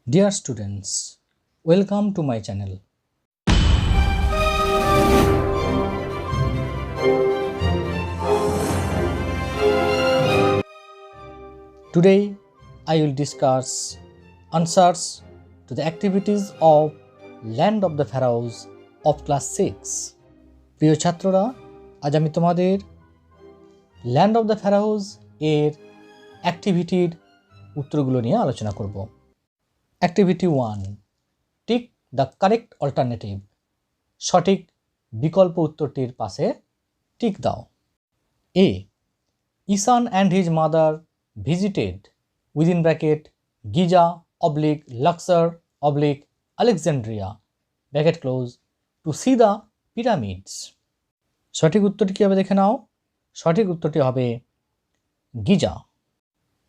Dear students, welcome to my channel. Today I will discuss answers to the activities of Land of the Pharaohs of class 6. প্রিয় ছাত্ররা, আজ আমি তোমাদের land of the ফ্যারাওস এর অ্যাক্টিভিটির উত্তরগুলো নিয়ে আলোচনা করব। Activity 1, tick the correct alternative. সঠিক বিকল্প উত্তরটির পাশে টিক দাও। A, Isan and his mother visited within bracket Giza oblique Luxor oblique Alexandria bracket close to see the pyramids. সঠিক উত্তরটি কি হবে দেখে নাও। সঠিক উত্তরটি হবে Giza.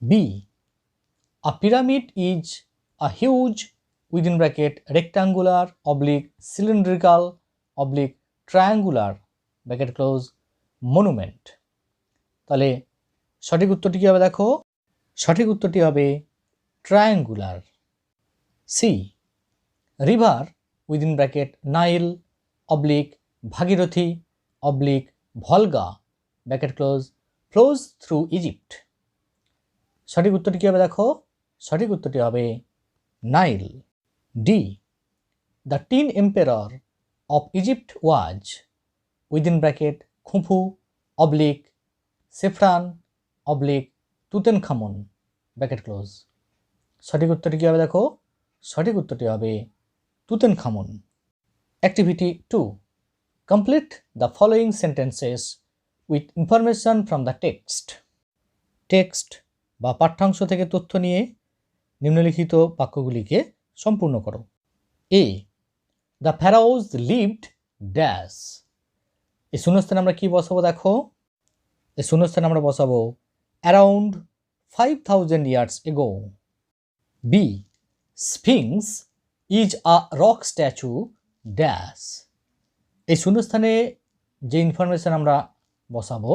B, a pyramid is a huge within bracket rectangular oblique cylindrical oblique triangular bracket close monument. তাহলে সঠিক উত্তরটি কী হবে দেখো। সঠিক উত্তরটি হবে triangular. C, river within bracket Nile oblique Bhagirathi oblique Volga bracket close flows through Egypt. সঠিক উত্তরটি কী হবে দেখো। সঠিক উত্তরটি হবে Nile. D, the teen emperor of Egypt was within bracket Khufu oblique Chephren oblique Tutankhamun bracket close. সঠিক উত্তরটি কী হবে দেখো। সঠিক উত্তরটি হবে Tutankhamun. Activity 2, complete the following sentences with information from the text. Text বা পাঠ্যাংশ থেকে তথ্য নিয়ে নিম্নলিখিত বাক্যগুলিকে সম্পূর্ণ করো। এ, দ্য ফ্যারাওস লিভড ড্যাশ। এই শূন্যস্থানে আমরা কি বসাবো দেখো। এই শূন্যস্থানে আমরা বসাবো around 5000 years ago. B, Sphinx is a rock statue dash. এই শূন্যস্থানে যে ইনফরমেশন আমরা বসাবো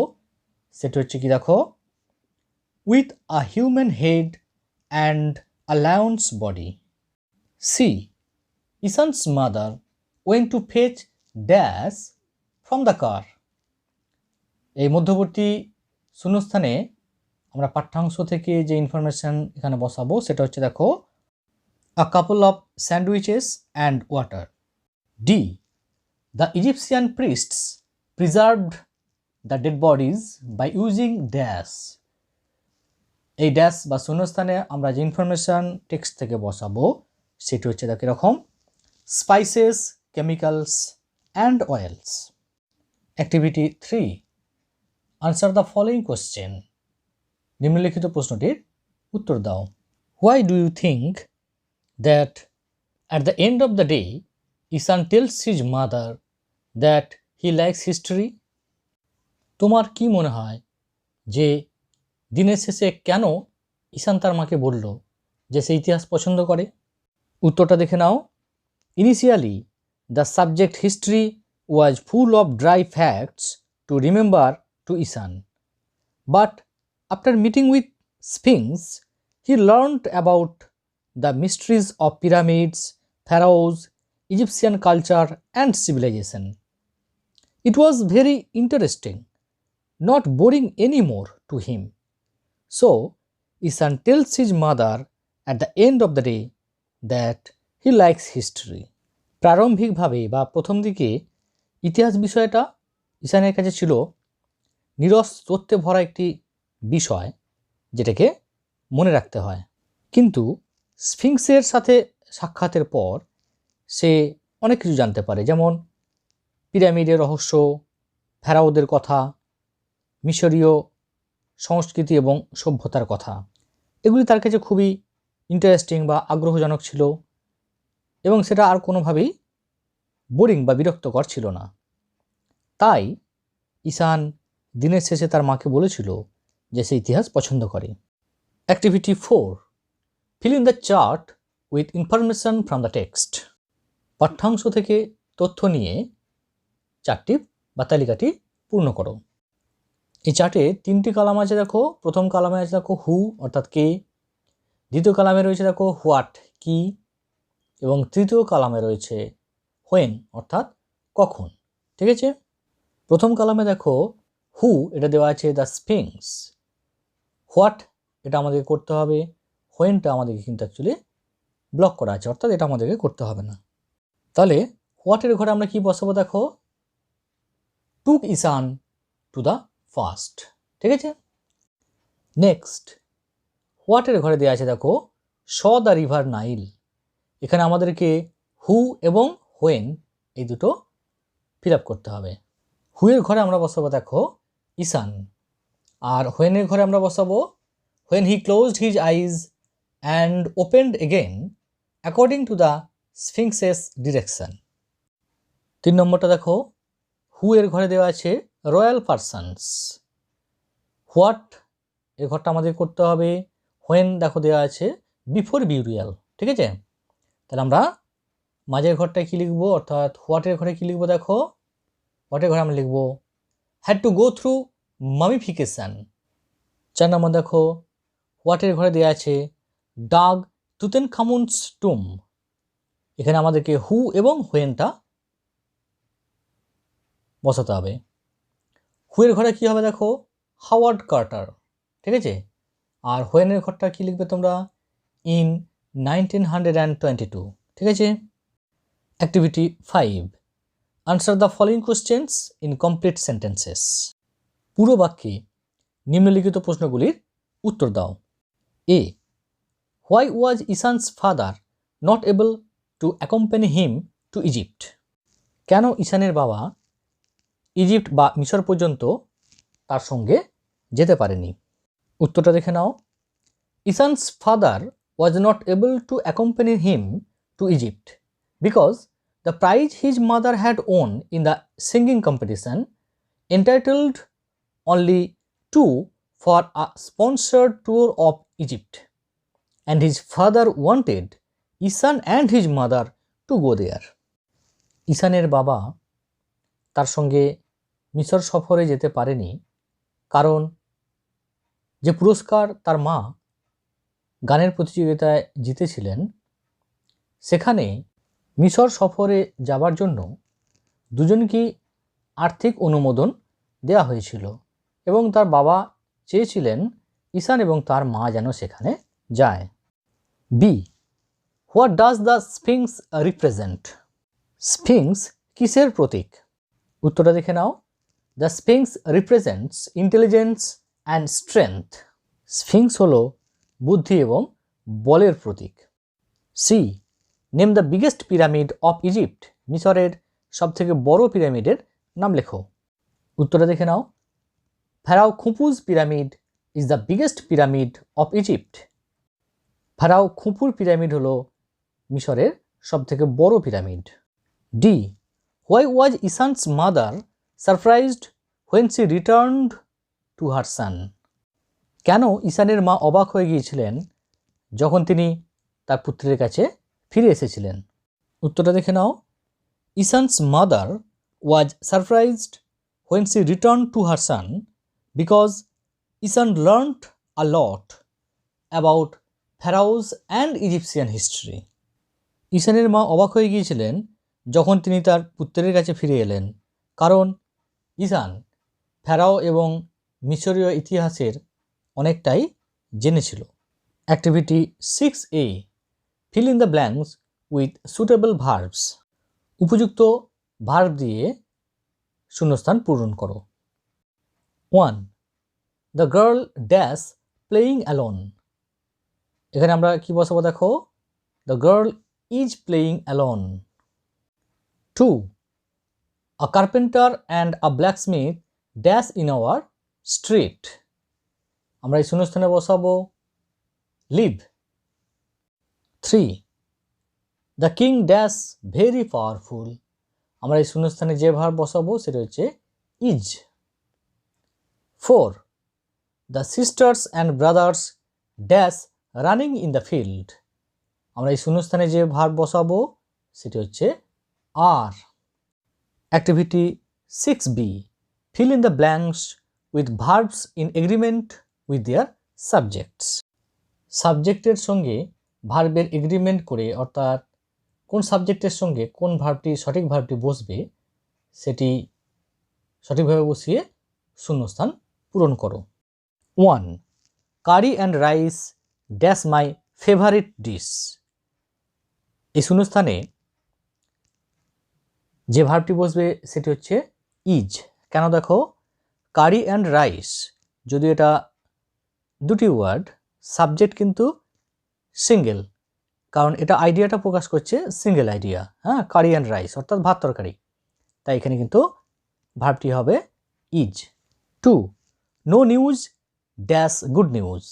সেটা হচ্ছে কি দেখো, with a human head and a lion's body. C, Ishan's mother went to fetch dash from the car. এই মধ্যবর্তী শূন্যস্থানে আমরা পাঠ্যাংশ থেকে যে ইনফরমেশান এখানে বসাবো সেটা হচ্ছে দেখো, a couple of sandwiches and water. D, the Egyptian priests preserved the dead bodies by using dash. এই ড্যাশ বা শূন্যস্থানে আমরা যে ইনফরমেশান টেক্সট থেকে বসাবো সেটি হচ্ছে দেখো এরকম, spices chemicals and oils. Activity 3, answer the following question. নিম্নলিখিত প্রশ্নটির উত্তর দাও। Why do you think that at the end of the day Ishan tells his mother that he likes history. তোমার কি মনে হয় যে দিনের শেষে কেন ইসান তার মাকে বলল যে সে ইতিহাস পছন্দ করে? উত্তরটা দেখে নাও। Initially the subject history was full of dry facts to remember to Isan. But after meeting with Sphinx, he learned about the mysteries of pyramids, pharaohs, Egyptian culture and civilization. It was very interesting, not boring anymore to him. So, Isan tells his mother at the end of the day that he likes history. প্রারম্ভিকভাবে বা প্রথম দিকে ইতিহাস বিষয়টা ইসানের কাছে ছিল নিরস তথ্যে ভরা একটি বিষয় যেটাকে মনে রাখতে হয়, কিন্তু স্ফিংসের সাথে সাক্ষাতের পর সে অনেক কিছু জানতে পারে, যেমন পিরামিডের রহস্য, ফেরাওদের কথা, মিশরীয় সংস্কৃতি এবং সভ্যতার কথা। এগুলি তার কাছে খুবই ইন্টারেস্টিং বা আগ্রহজনক ছিল এবং সেটা আর কোনোভাবেই বোরিং বা বিরক্তকর ছিল না। তাই ইসান দিনের শেষে তার মাকে বলেছিল যে সে ইতিহাস পছন্দ করে। Activity 4, fill in the chart with information from the text. পাঠ্যাংশ থেকে তথ্য নিয়ে চারটি বা তালিকাটি পূর্ণ করো। এই চার্টে 3টি কলাম আছে দেখো। প্রথম কলামে আছে দেখো হু অর্থাৎ কে, দ্বিতীয় কলামে রয়েছে দেখো হোয়াট কি, এবং তৃতীয় কলামে রয়েছে হোয়েন অর্থাৎ কখন। ঠিক আছে, প্রথম কলামে দেখো হু এটা দেওয়া আছে দ্য স্ফিংস, হোয়াট এটা আমাদেরকে করতে হবে, হোয়েনটা আমাদেরকে কিন্তু অ্যাকচুয়ালি ব্লক করা আছে, অর্থাৎ এটা আমাদেরকে করতে হবে না। তাহলে হোয়াটের ঘরে আমরা কি বসাবো দেখো, টুক ইসান টু দ্য ফাস্ট। ঠিক আছে, নেক্সট হোয়াটের ঘরে দেওয়া আছে দেখো শ দ্য রিভার নাইল, এখানে আমাদেরকে হু এবং হোয়েন এই দুটো ফিল আপ করতে হবে। হুয়ের ঘরে আমরা বসাবো দেখো ইসান, আর হোয়েনের ঘরে আমরা বসাবো when he closed his eyes and opened again according to the sphinx's direction. 3 নম্বরটা দেখো হু এর ঘরে দেওয়া আছে রয়্যাল পারসনস, হোয়াট এর ঘরটা আমাদের করতে হবে, হোয়েন দেখো দেওয়া আছে বিফোর বিউরিয়াল। ঠিক আছে, তাহলে আমরা মাঝের ঘরটায় কী লিখবো, অর্থাৎ হোয়াটের ঘরে কী লিখবো দেখো, হোয়াটের ঘরে আমরা লিখবো হ্যাড টু গো থ্রু মামিফিকেশান। 4 নম্বর দেখো হোয়াটের ঘরে দেওয়া আছে ডাগ তুতেনখামুনস টুম, এখানে আমাদেরকে হু এবং হোয়েনটা বসাতে হবে। হুয়ের ঘরে কী হবে দেখো হাওয়ার্ড কার্টার। ঠিক আছে, আর হোয়েনের ঘরটা কী লিখবে তোমরা, ইন 1922। ঠিক আছে, activity 5, answer the following questions in complete sentences. পুরো বাক্যে নিম্নলিখিত প্রশ্নগুলির উত্তর দাও। A, why was Isan's father not able to accompany him to Egypt, কেন ঈশানের বাবা ইজিপ্ট বা মিশর পর্যন্ত তার সঙ্গে যেতে পারেনি। উত্তরটা দেখে নাও, Isan's father was not able to accompany him to Egypt because the prize his mother had won in the singing competition entitled only 2 for a sponsored tour of Egypt, and his father wanted Isan and his mother to go there. ঈশানের বাবা তার সঙ্গে মিশর সফরে যেতে পারেনি কারণ যে পুরস্কার তার মা গানের প্রতিযোগিতায় জিতেছিলেন সেখানে মিশর সফরে যাবার জন্য দুজনকেই আর্থিক অনুমোদন দেওয়া হয়েছিল এবং তার বাবা চেয়েছিলেন ঈশান এবং তার মা যেন সেখানে যায়। B, what does the sphinx represent, sphinx কিসের প্রতীক। উত্তরটা দেখে নাও, the sphinx represents intelligence and strength, sphinx হলো বুদ্ধি এবং বলের প্রতীক। C, name the biggest pyramid of Egypt, মিশরের সবথেকে বড় পিরামিডের নাম লেখো। উত্তরটা দেখে নাও, pharaoh Khufu's pyramid is the biggest pyramid of Egypt, pharaoh খুফুর পিরামিড হলো মিশরের সবথেকে বড় pyramid. D, why was Isan's mother surprised when she returned two her সান, কেন ঈশানের মা অবাক হয়ে গিয়েছিলেন যখন তিনি তার পুত্রের কাছে ফিরে এসেছিলেন। উত্তরটা দেখে নাও, Ishan's mother was surprised when she return to her son because Ishan learned a lot about pharaohs and Egyptian history, ঈশানের মা অবাক হয়ে গিয়েছিলেন যখন তিনি তার পুত্রের কাছে ফিরে এলেন কারণ ঈশান ফেরাও এবং মিশরীয় ইতিহাসের অনেকটাই জেনেছিল। Activity 6A, fill in the blanks with suitable verbs, উপযুক্ত ভার্ব দিয়ে শূন্যস্থান পূরণ করো। 1, the girl dash playing alone, এখানে আমরা কি বসাবো দেখো, the girl is playing alone. 2, a carpenter and a blacksmith dash in our street, আমরা এই শূন্যস্থানে বসাবো live. 3, the king dash very powerful, আমরা এই শূন্যস্থানে যে ভার্ব বসাবো সেটা হচ্ছে is. 4, the sisters and brothers dash running in the field, আমরা এই শূন্যস্থানে যে ভার্ব বসাবো সেটি হচ্ছে are. Activity 6B, fill in the blanks with verbs in agreement with their subjects, সাবজেক্টের সঙ্গে ভার্বের এগ্রিমেন্ট করে, অর্থাৎ কোন সাবজেক্টের সঙ্গে কোন ভার্বটি সঠিক ভার্বটি বসবে সেটি সঠিকভাবে বসিয়ে শূন্যস্থান পূরণ করো। 1. Curry and rice dash my favourite dish. এই শূন্যস্থানে যে ভার্বটি বসবে সেটি হচ্ছে ইজ। কেন দেখো, কারি অ্যান্ড রাইস যদি এটা দুটি ওয়ার্ড, সাবজেক্ট কিন্তু সিঙ্গেল, কারণ এটা আইডিয়াটা প্রকাশ করছে সিঙ্গেল আইডিয়া। হ্যাঁ, কারি অ্যান্ড রাইস অর্থাৎ ভাত তরকারি, তাই এখানে কিন্তু ভার্বটি হবে is. 2. No news dash good news.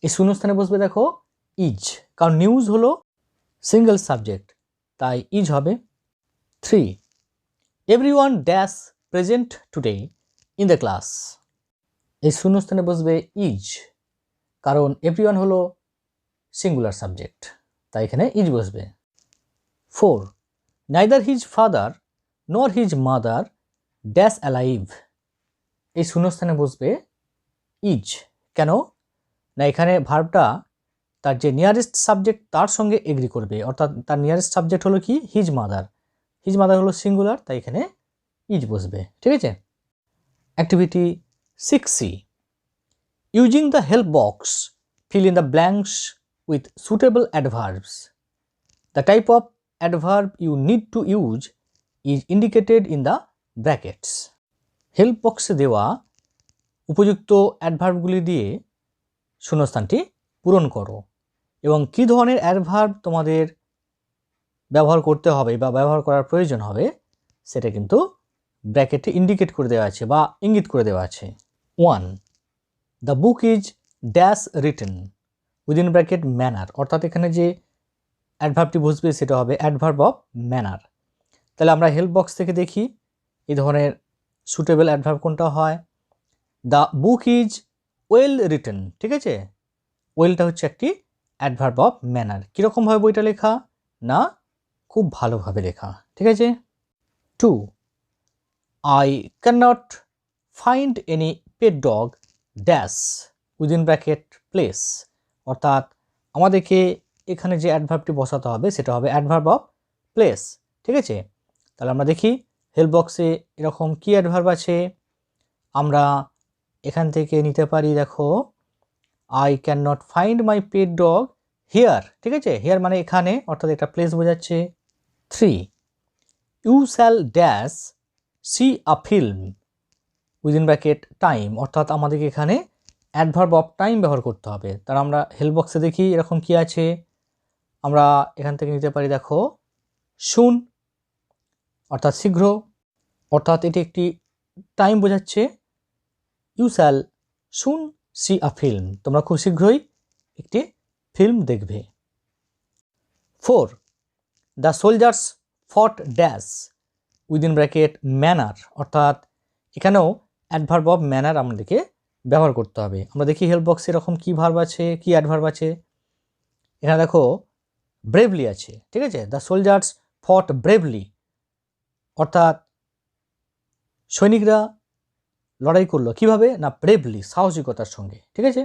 এই শূন্যস্থানে বসবে দেখো ইজ, কারণ নিউজ হলো সিঙ্গেল সাবজেক্ট, তাই ইজ হবে। 3. Everyone dash present today in the class. এই শূন্যস্থানে বসবে ইজ, কারণ এভরিওয়ান হলো সিঙ্গুলার সাবজেক্ট, তাই এখানে ইজ বসবে। 4. নাইদার হিজ ফাদার নর হিজ মাদার ড্যাশ অ্যালাইভ। এই শূন্যস্থানে বসবে ইজ। কেন না, এখানে ভার্বটা তার যে নিয়ারেস্ট সাবজেক্ট তার সঙ্গে এগ্রি করবে, অর্থাৎ তার নিয়ারেস্ট সাবজেক্ট হলো কি হিজ মাদার। হিজ মাদার হলো সিঙ্গুলার, তাই এখানে ইজ বসবে। ঠিক আছে। Activity 6C, using the help box fill in the blanks with suitable adverbs. The type of adverb you need to use is indicated in the brackets. Help বক্সে দেওয়া উপযুক্ত অ্যাডভার্বগুলি দিয়ে শূন্যস্থানটি পূরণ করো, এবং কী ধরনের অ্যাডভার্ব তোমাদের ব্যবহার করতে হবে বা ব্যবহার করার প্রয়োজন হবে সেটা কিন্তু ব্র্যাকেটে ইন্ডিকেট করে দেওয়া আছে বা ইঙ্গিত করে দেওয়া আছে। 1. The book is dash written within bracket manner. অর্থাৎ এখানে যে অ্যাডভার্বটি বসবে সেটা হবে অ্যাডভার্ব অফ ম্যানার। তাহলে আমরা হেল্প বক্স থেকে দেখি এই ধরনের সুটেবল অ্যাডভার্ব কোনটা হয়। The book is well written. ঠিক আছে, ওয়েলটা হচ্ছে একটি অ্যাডভার্ব অফ ম্যানার। কীরকমভাবে বইটা লেখা না, খুব ভালোভাবে লেখা। ঠিক আছে। 2. I can not find any pet dog dash within bracket place. অর্থাৎ আমাদেরকে এখানে যে অ্যাডভার্বটি বসাতে হবে সেটা হবে অ্যাডভার্ব অফ প্লেস। ঠিক আছে, তাহলে আমরা দেখি হেল্প বক্সে এরকম কি অ্যাডভার্ব আছে। আমরা এখান থেকে নিতে পারি, দেখো I can not find my pet dog here. ঠিক আছে, হিয়ার মানে এখানে, অর্থাৎ একটা প্লেস বোঝাচ্ছে। 3. You shall dash see a film within bracket time. অর্থাৎ আমাদেরকে এখানে অ্যাডভার্ব অফ টাইম ব্যবহার করতে হবে। তার আমরা হেল্প বক্সে দেখি এরকম কি আছে। আমরা এখান থেকে নিতে পারি, দেখো শুন অর্থাৎ শীঘ্র, অর্থাৎ এটি একটি টাইম বোঝাচ্ছে। You shall soon see a film, তোমরা খুব শীঘ্রই একটি ফিল্ম দেখবে। 4. The soldiers fought dash within bracket manner. অর্থাৎ এখানেও অ্যাডভার্ব অফ ম্যানার আমাদেরকে ব্যবহার করতে হবে। আমরা দেখি হেল্প বক্সে এরকম কী ভার্ব আছে, কী অ্যাডভার্ব আছে। এখানে দেখো ব্রেভলি আছে। ঠিক আছে, দ্য সোলজার্স ফট ব্রেভলি, অর্থাৎ সৈনিকরা লড়াই করলো কিভাবে না, ব্রেভলি, সাহসিকতার সঙ্গে। ঠিক আছে।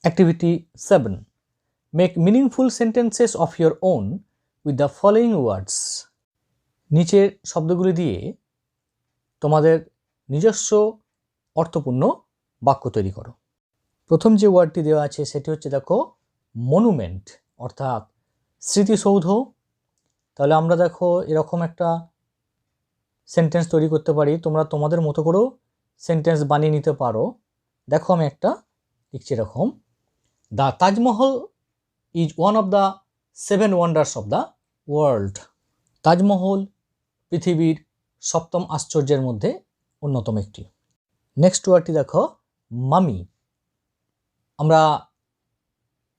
Activity 7, make meaningful sentences of your own with the following words. নিচের শব্দগুলি দিয়ে তোমাদের নিজস্ব অর্থপূর্ণ বাক্য তৈরি করো। প্রথম যে ওয়ার্ডটি দেওয়া আছে সেটি হচ্ছে দেখো মনুমেন্ট, অর্থাৎ স্মৃতিসৌধ। তাহলে আমরা দেখো এরকম একটা সেন্টেন্স তৈরি করতে পারি। তোমরা তোমাদের মতো করেও সেন্টেন্স বানিয়ে নিতে পারো। দেখো আমি একটা লিখছি এরকম, the Taj Mahal is one of the 7 wonders of the world. Taj Mahal পৃথিবীর 7ম আশ্চর্যের মধ্যে অন্যতম একটি। নেক্সট ওয়ার্ডটি দেখো মামি। আমরা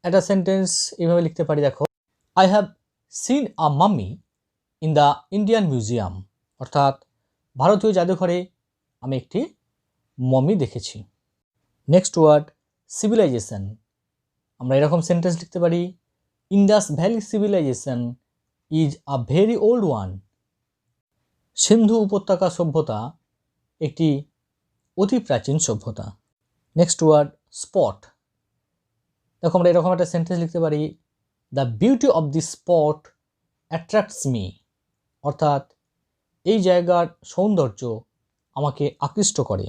একটা সেন্টেন্স এইভাবে লিখতে পারি, দেখো আই হ্যাভ সিন আ মামি ইন দ্য ইন্ডিয়ান মিউজিয়াম। অর্থাৎ ভারতীয় জাদুঘরে আমি একটি মমি দেখেছি। Next word civilization. আমরা এরকম সেন্টেন্স লিখতে পারি, Indus valley civilization is a very old one. সিন্ধু উপত্যকা সভ্যতা একটি অতি প্রাচীন সভ্যতা। Next word spot. দেখো আমরা এরকম একটা সেন্টেন্স লিখতে পারি, the beauty of this spot attracts me, অর্থাৎ এই জায়গার সৌন্দর্য আমাকে আকৃষ্ট করে।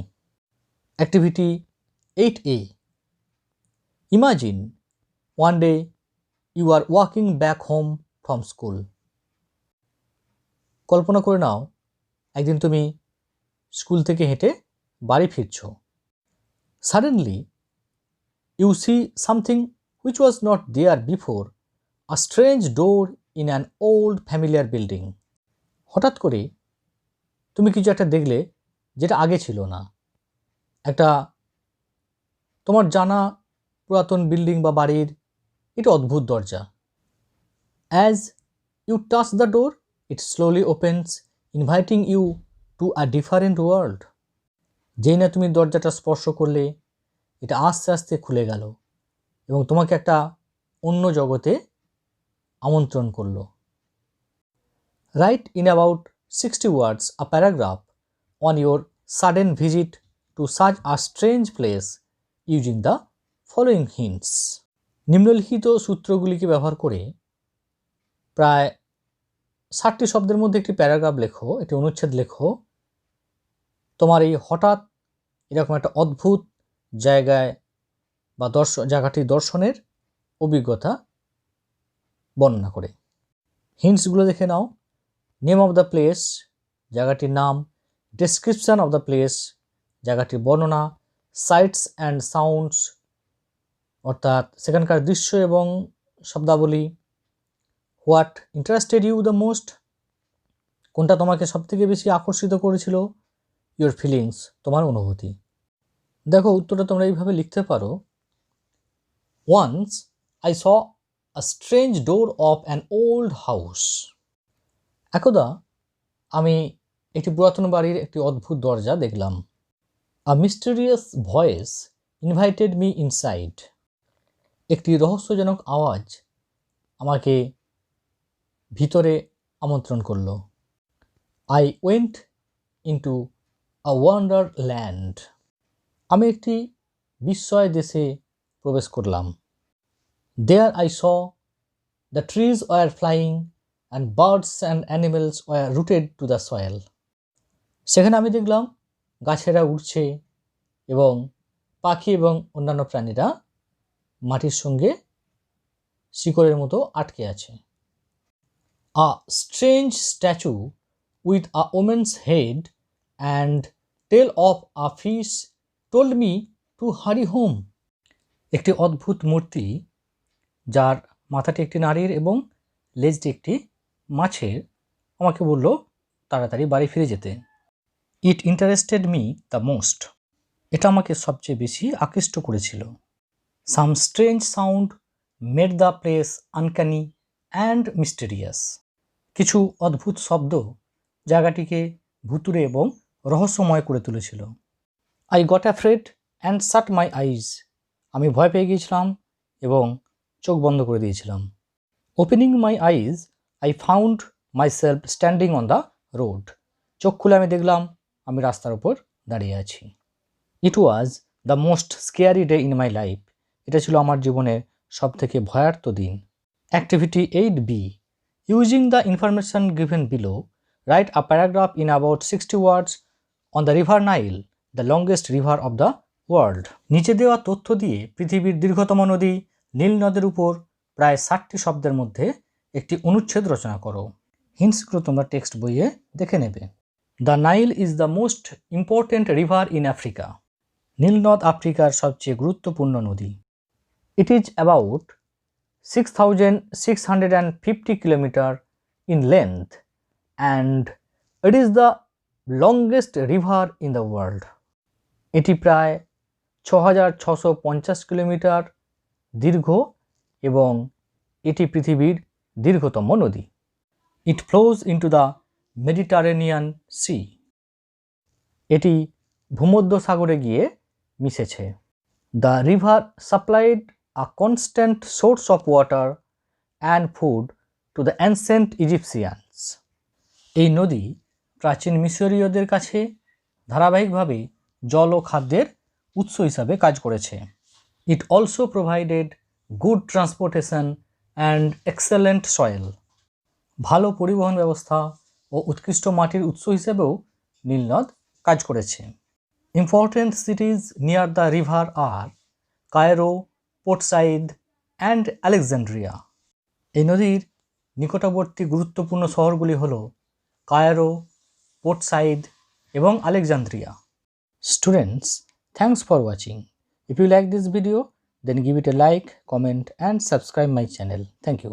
Activity 8A, imagine one day you are walking back home from school. কল্পনা করে নাও একদিন তুমি স্কুল থেকে হেঁটে বাড়ি ফিরছ। Suddenly you see something which was not there before, a strange door in an old familiar building. হঠাৎ করে তুমি কিছু একটা দেখলে যেটা আগে ছিল না। একটা তোমার জানা পুরাতন বিল্ডিং বা বাড়ির এটা অদ্ভুত দরজা। As you touch the door it slowly opens, inviting you to a different world. যেই না তুমি দরজাটা স্পর্শ করলে এটা আস্তে আস্তে খুলে গেল এবং তোমাকে একটা অন্য জগতে আমন্ত্রণ করলো। Right in about 60 words a paragraph on your sudden visit to such a strange place using the following hints. নিম্নলিখিত সূত্রগুলিকে ব্যবহার করে প্রায় 60টি শব্দের মধ্যে একটি প্যারাগ্রাফ লেখো, একটি অনুচ্ছেদ লেখো। তোমার এই হঠাৎ এরকম একটা অদ্ভুত জায়গায় বা জায়গাটি দর্শনের অভিজ্ঞতা বর্ণনা করে। হিন্টসগুলো দেখে নাও। নেম অফ দ্য প্লেস, জায়গাটির নাম। ডেসক্রিপশন অফ দ্য প্লেস, জায়গাটির বর্ণনা। সাইটস অ্যান্ড সাউন্ডস, অর্থাৎ সেখানকার দৃশ্য এবং শব্দাবলী। What interested you the most, কোনটা তোমাকে সবথেকে বেশি আকর্ষিত করেছিল। ইউর ফিলিংস, তোমার অনুভূতি। দেখো উত্তরটা তোমরা এইভাবে লিখতে পারো। Once I saw a strange door of an old house. একদা আমি একটি পুরাতন বাড়ির একটি অদ্ভুত দরজা দেখলাম। A mysterious voice invited me inside. একটি রহস্যজনক আওয়াজ আমাকে ভিতরে আমন্ত্রণ করল। I went into a wonderland. আমি একটি বিস্ময় দেশে প্রবেশ করলাম। There I saw the trees were flying and birds and animals were rooted to the soil. সেখানে আমি দেখলাম গাছেরা উড়ছে এবং পাখি এবং অন্যান্য প্রাণীরা মাটির সঙ্গে শিকড়ের মতো আটকে আছে। A strange statue with a woman's head and tail of a fish told me to hurry home. একটি অদ্ভুত মূর্তি যার মাথাটি একটি নারীর এবং লেজটি একটি মাছের আমাকে বলল তাড়াতাড়ি বাড়ি ফিরে যেতে। It interested me the most. এটা আমাকে সবচেয়ে বেশি আকৃষ্ট করেছিল। Some strange sound made the place uncanny and mysterious. কিছু অদ্ভুত শব্দ জায়গাটিকে ভুতুড়ে এবং রহস্যময় করে তুলেছিল। I got afraid and shut my eyes. আমি ভয় পেয়ে গিয়েছিলাম এবং চোখ বন্ধ করে দিয়েছিলাম। Opening my eyes I found myself standing on the road. চোখ খুলে আমি দেখলাম আমি রাস্তার উপর দাঁড়িয়ে আছি। It was the most scary day in my life. এটা ছিল আমার জীবনের সবথেকে ভয়ার্ত দিন। Activity 8B. Using the information given below, write a paragraph in about 60 words on the river Nile, the longest river of the world. নিচে দেওয়া তথ্য দিয়ে পৃথিবীর দীর্ঘতম নদী নীল নদের উপর প্রায় 60টি শব্দের মধ্যে একটি অনুচ্ছেদ রচনা করো। হিন্টসগুলো তোমরা টেক্সট বইয়ে দেখে নেবে। The Nile is the most important river in Africa. নীল নদ আফ্রিকার সবচেয়ে গুরুত্বপূর্ণ নদী। It is about 6,650 kilometre in length and it is the longest river in the world. এটি প্রায় 6,650 কিলোমিটার দীর্ঘ এবং এটি পৃথিবীর দীর্ঘতম নদী। It flows into the Mediterranean sea. এটি ভূমধ্য সাগরে গিয়ে মিশেছে। The river supplied a constant source of water and food to the ancient Egyptians. এই নদী প্রাচীন মিশরীয়দের কাছে ধারাবাহিকভাবে জল ও খাদ্যের উৎস হিসাবে কাজ করেছে। It also provided good transportation and excellent soil. ভালো পরিবহন ব্যবস্থা ও উৎকৃষ্ট মাটির উৎস হিসেবেও নীলনদ কাজ করেছে। Important cities near the river are Cairo, Port Said and Alexandria. এই নদীর নিকটবর্তী গুরুত্বপূর্ণ শহরগুলি হল কায়রো, পোর্ট সাইদ এবং Alexandria. Students, thanks for watching. If you like this video, then give it a like, comment and subscribe my channel. Thank you.